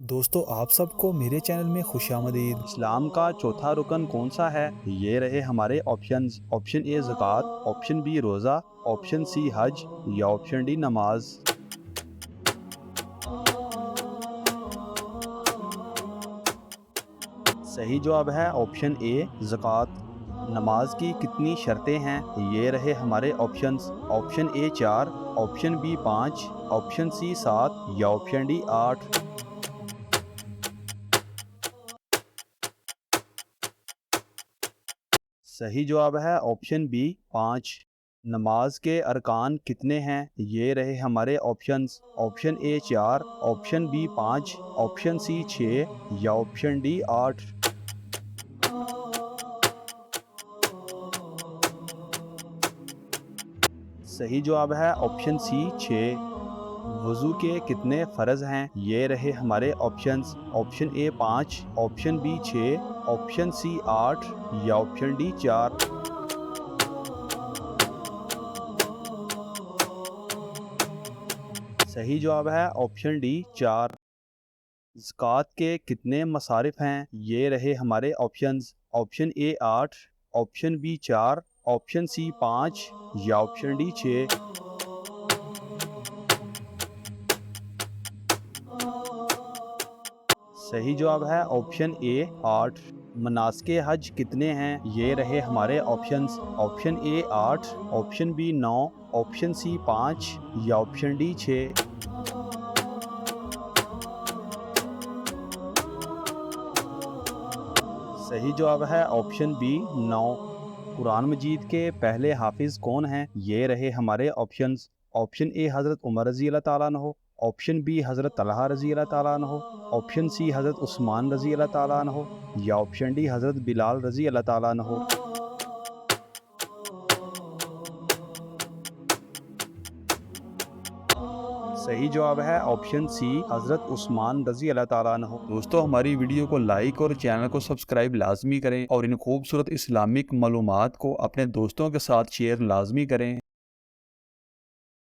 दोस्तों आप सबको मेरे चैनल में खुशामदीद। इस्लाम का चौथा रुकन कौन सा है? ये रहे हमारे ऑप्शंस। ऑप्शन ए ज़कात, ऑप्शन बी रोज़ा, ऑप्शन सी हज या ऑप्शन डी नमाज। सही जवाब है ऑप्शन ए ज़कात। नमाज की कितनी शर्तें हैं? ये रहे हमारे options. Option A 4, option B 5, option C 7 या ऑप्शन डी 8। सही जवाब है ऑप्शन बी 5। नमाज के अरकान कितने हैं? ये रहे हमारे options. Option A 4, option B 5, option C 6 या ऑप्शन डी 8। सही जवाब है ऑप्शन सी 6। वज़ू के कितने फ़र्ज़ हैं? ये रहे हमारे options. Option A 5, option B 6, option C 8 या ऑप्शन डी 4। सही जवाब है ऑप्शन डी 4। ज़कात के कितने मसारिफ़ हैं? ये रहे हमारे options. Option A 8, option B 4, option C 5 या ऑप्शन डी 6। सही जवाब है ऑप्शन ए 8। मनासके हज कितने हैं? ये रहे हमारे options. Option A 8, option B 9, option C 5 या ऑप्शन डी 6। सही जवाब है ऑप्शन बी 9। कुरान मजीद के पहले हाफिज़ कौन हैं? ये रहे हमारे ऑप्शंस। ऑप्शन ए हज़रत उमर रज़ी अल्लाह ताला अन्हो, ऑप्शन बी हज़रत तलहा रज़ी अल्लाह ताला अन्हो, ऑप्शन सी हज़रत उस्मान रज़ी अल्लाह ताला अन्हो या ऑप्शन डी हज़रत बिलाल रज़ी अल्लाह ताला अन्हो। सही जवाब है ऑप्शन सी हज़रत उस्मान रज़ी अल्लाह ताला अन्हो। दोस्तों हमारी वीडियो को लाइक और चैनल को सब्सक्राइब लाजमी करें और इन खूबसूरत इस्लामिक मालूमात को अपने दोस्तों के साथ शेयर लाजमी करें।